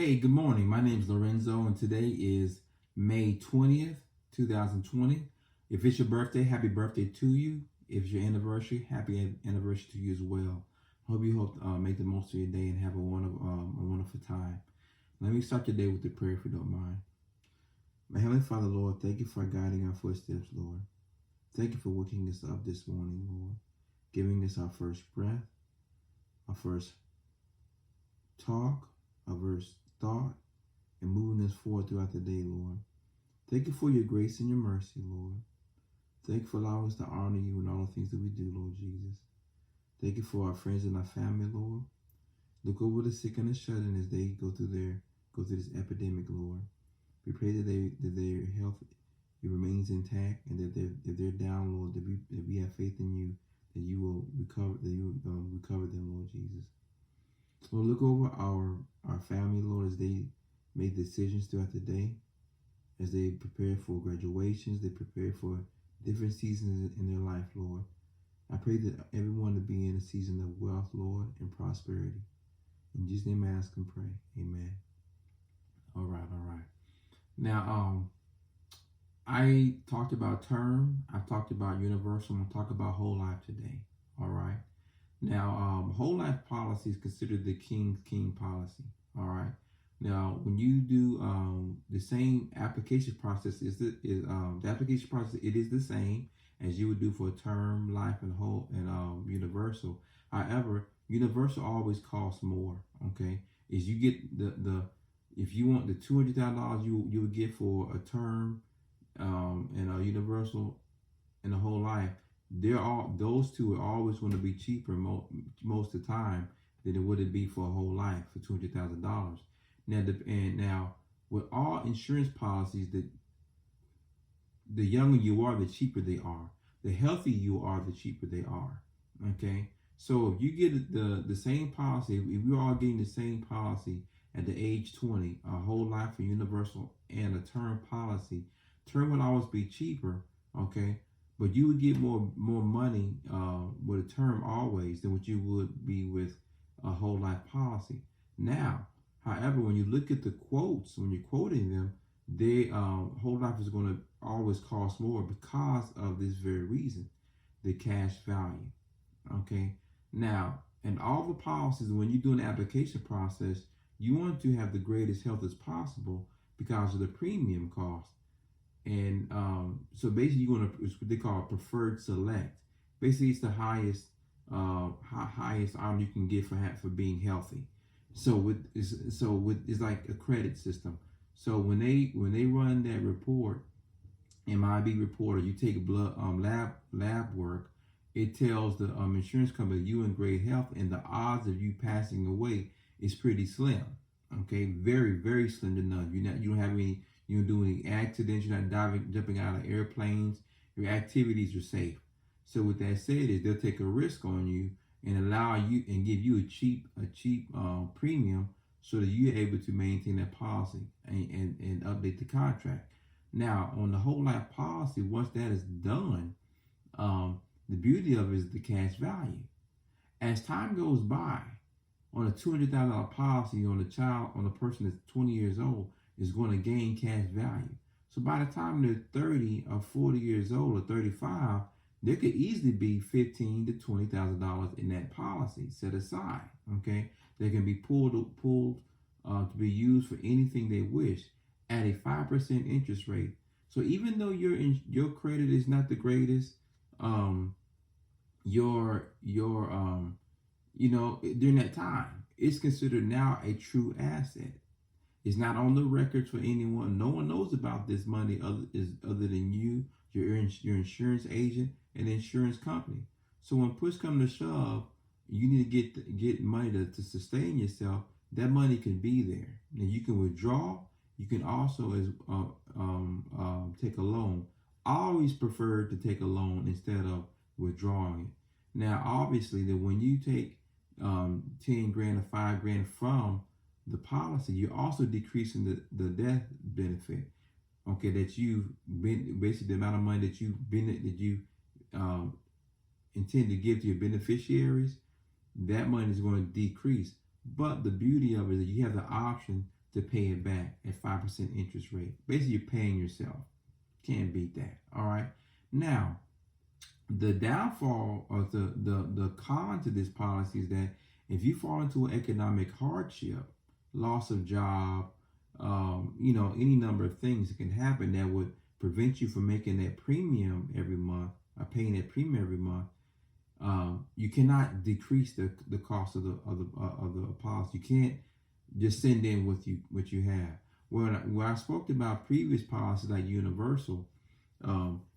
Hey, good morning. My name is Lorenzo, and today is May 20th, 2020. If it's your birthday, happy birthday to you. If it's your anniversary, happy anniversary to you as well. Hope make the most of your day and have a wonderful time. Let me start your day with a prayer if you don't mind. My Heavenly Father, Lord, thank you for guiding our footsteps, Lord. Thank you for waking us up this morning, Lord, giving us our first breath, our first talk, our first thought, and moving us forward throughout the day, Lord. Thank you for your grace and your mercy, Lord. Thank you for allowing us to honor you in all the things that we do, Lord Jesus. Thank you for our friends and our family, Lord. Look over the sick and the shut-in as they go through this epidemic, Lord. We pray that their health remains intact, and that if they're down, Lord, that we have faith in you, that you will recover them, Lord Jesus. Lord, look over our family, Lord, as they make decisions throughout the day, as they prepare for graduations, they prepare for different seasons in their life, Lord. I pray that everyone will be in a season of wealth, Lord, and prosperity. In Jesus' name I ask and pray. Amen. All right. Now, I talked about term, I talked about universal, I'm going to talk about whole life today. All right. Now, whole life policy is considered the king policy. All right. Now, when you do the same application process, the application process, it is the same as you would do for a term, life, and whole and universal. However, universal always costs more. Okay, is you get the if you want the $200,000 you would get for a term and a universal and a whole life, those two are always going to be cheaper most of the time than it would be for a whole life for $200,000. Now, with all insurance policies, the younger you are, the cheaper they are. The healthier you are, the cheaper they are. Okay, so if you get the same policy, if we're all getting the same policy at the age 20, a whole life, a universal, and a term policy, term will always be cheaper. Okay, but you would get more money with a term always than what you would be with a whole life policy. Now, however, when you look at the quotes, when you're quoting them, they whole life is going to always cost more because of this very reason, the cash value. Okay. Now, in all the policies, when you do an application process, you want to have the greatest health as possible because of the premium cost. And so basically, you're going to, it's what they call preferred select. Basically, it's the highest item you can get for being healthy. So it's like a credit system. So when they run that report, MIB report, or you take blood lab work, it tells the insurance company you in great health, and the odds of you passing away is pretty slim. Okay, very very slim to none. You don't have any. You don't do any accidents. You're not jumping out of airplanes. Your activities are safe. So with that said, is they'll take a risk on you and allow you and give you a cheap premium so that you're able to maintain that policy and update the contract. Now, on the whole life policy, once that is done, the beauty of it is the cash value. As time goes by, on a $200,000 policy on a person that's 20 years old is going to gain cash value. So by the time they're 30 or 40 years old or 35, there could easily be $15,000 to $20,000 in that policy set aside. Okay, they can be pulled to be used for anything they wish at a 5% interest rate. So even though your credit is not the greatest, during that time, it's considered now a true asset. It's not on the records for anyone. No one knows about this money other than you, your insurance agent, and the insurance company. So when push comes to shove, you need to get money to sustain yourself. That money can be there. Now you can withdraw. You can also take a loan. I always prefer to take a loan instead of withdrawing it. Now, obviously, that when you take 10 grand or 5 grand from the policy, you're also decreasing the death benefit. Okay, that you've been basically the amount of money that you intend to give to your beneficiaries, that money is going to decrease. But the beauty of it is that you have the option to pay it back at 5% interest rate. Basically, you're paying yourself. Can't beat that. All right. Now, the downfall or the con to this policy is that if you fall into an economic hardship, loss of job, any number of things that can happen that would prevent you from making that premium every month, or paying that premium every month. You cannot decrease the cost of the policy. You can't just send in what you have. When I spoke about previous policies like Universal,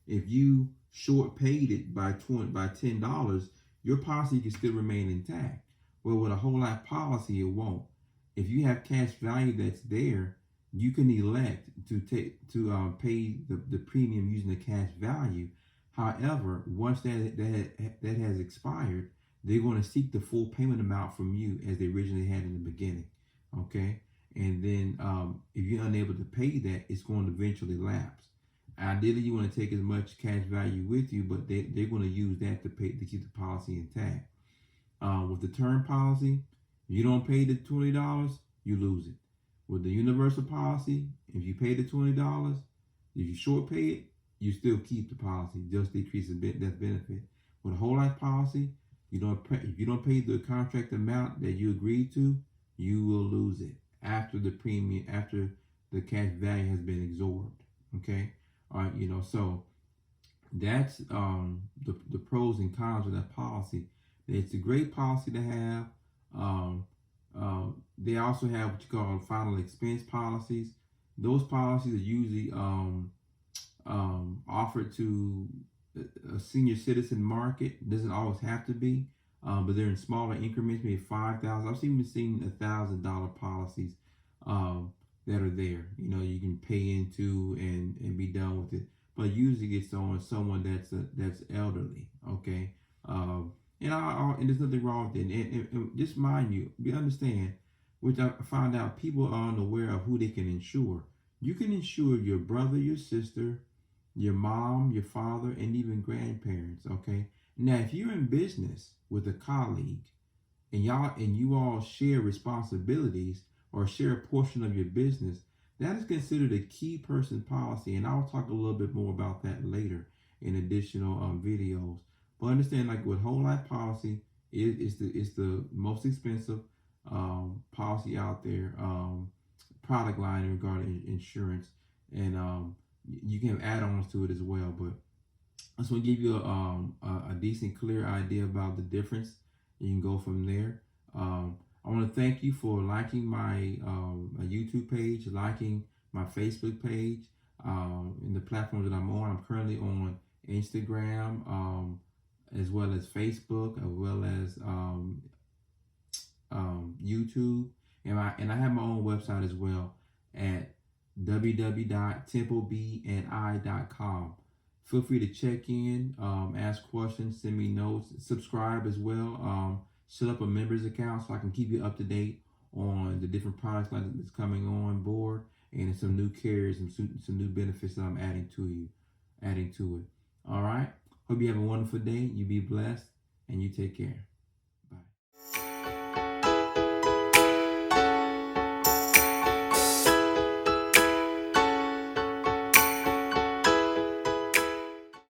if you short paid it by $10, your policy can still remain intact. Well, with a whole life policy, it won't. If you have cash value that's there, you can elect to pay the premium using the cash value. However, once that has expired, they're going to seek the full payment amount from you as they originally had in the beginning. Okay, and then if you're unable to pay that, it's going to eventually lapse. Ideally, you want to take as much cash value with you, but they're going to use that to keep the policy intact. With the term policy, if you don't pay the $20, you lose it. With the universal policy, if you pay the $20, if you short pay it, you still keep the policy, just decrease the death benefit. With a whole life policy, if you don't pay the contract amount that you agreed to, you will lose it after the cash value has been absorbed. Okay, all right, so that's the pros and cons of that policy. It's a great policy to have. They also have what you call final expense policies. Those policies are usually offered to a senior citizen market. Doesn't always have to be, but they're in smaller increments, maybe $5,000. I've even seen $1,000 policies that are there. You can pay into and be done with it. But usually it's on someone that's elderly. Okay, and there's nothing wrong with it. And just mind you, understand, which I found out people are unaware of who they can insure. You can insure your brother, your sister, your mom, your father, and even grandparents. Okay. Now, if you're in business with a colleague and you all share responsibilities or share a portion of your business, that is considered a key person policy. And I'll talk a little bit more about that later in additional videos. But understand, like with whole life policy, it's the most expensive policy out there, product line regarding insurance, and you can have add-ons to it as well. But I just want to give you a decent, clear idea about the difference. You can go from there. I want to thank you for liking my YouTube page, liking my Facebook page, and the platforms that I'm on. I'm currently on Instagram, as well as Facebook, as well as YouTube, and I have my own website as well at www.templebni.com. Feel free to check in, ask questions, send me notes, subscribe as well. Set up a members account so I can keep you up to date on the different products that's coming on board, and some new carriers and some new benefits that I'm adding to it. All right. Hope you have a wonderful day. You be blessed, and you take care.